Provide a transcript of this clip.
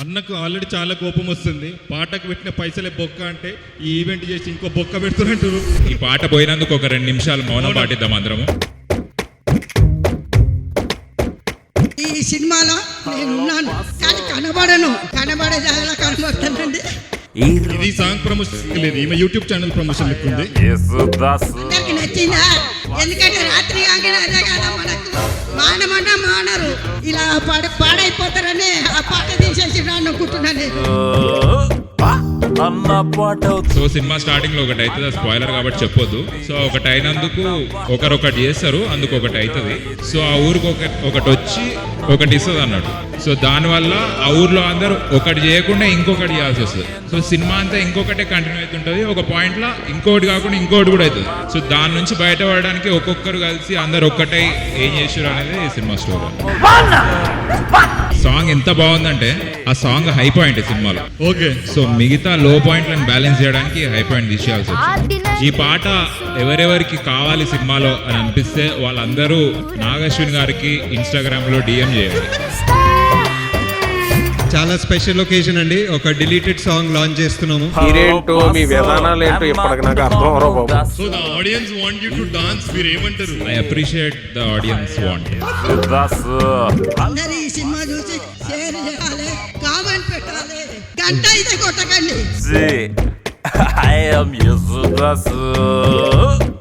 అన్నకు ఆల్రెడీ చాలా కోపం వస్తుంది. పాటకు పెట్టిన పైసలే బొక్క అంటే ఈ ఈవెంట్ చేసి ఇంకో బొక్క పెడుతున్నట్టు. ఈ పాట పోయినందుకు ఒక 2 నిమిషాలు మౌనం పాటిద్దాం అందరము. ఈ సినిమాలో నేనున్నాను కానీ కనబడే జాగాలో కనబడుతానండి. ఇది సాంగ్ ప్రమోషన్ లేదు, ఈమె యూట్యూబ్ ఛానల్ ప్రమోషన్ లెక్కుంది. అందరికి నచ్చిందా? ఎందుకంటే రాత్రి కాగానే అదే కదా మనకు మానమన్నా మానరు, ఇలా పాడైపోతారని ఆ పాట తీసేసి అనుకుంటున్నాను. సో సినిమా స్టార్టింగ్ లో ఒకటి అవుతుంది, స్పాయిలర్ కాబట్టి చెప్పొద్దు. సో ఒకటి అయినందుకు ఒకటి చేస్తారు, అందుకు ఒకటి అవుతుంది. సో ఆ ఊరికి ఒకటి వచ్చి ఒకటి ఇస్తుంది అన్నట్టు. సో దానివల్ల ఆ ఊర్లో అందరూ ఒకటి చేయకుండా ఇంకొకటి చేయాల్సి వస్తుంది. సో సినిమా అంతా ఇంకొకటే కంటిన్యూ అవుతుంటుంది. ఒక పాయింట్ లో ఇంకోటి కాకుండా ఇంకోటి కూడా అవుతుంది. సో దాని నుంచి బయటపడడానికి ఒక్కొక్కరు కలిసి అందరు ఒక్కటై ఏం చేశారు అనేది సినిమా స్టోరీ. సాంగ్ ఎంత బాగుందంటే ఆ సాంగ్ హై పాయింట్ సినిమాలో. ఓకే, సో మిగతా లో పాయింట్లను బ్యాలెన్స్ చేయడానికి హై పాయింట్ తీసేయాల్సి వచ్చింది. ఈ పాట ఎవరెవరికి కావాలి సినిమాలో అని అనిపిస్తే వాళ్ళందరూ నాగశ్విన్ గారికి ఇన్స్టాగ్రామ్ లో DM చేయాలి. చాలా స్పెషల్ ఒకేజన్ అండి. ఒక డిలీటెడ్ సాంగ్ లాంచ్ చేస్తున్నాము. మీరేంటో మీ విధానాలు ఏంటో ఇప్పటికి నాకు అర్థం అవరో బాబు. So the audience want you to dance, మీరు ఏమంటారు? I appreciate the audience want. అందరు ఈ సినిమా చూసి షేర్ చేయాలి, కామెంట్ పెట్టాలి, గంట అయితే కొట్టకండి. I am Yesudas.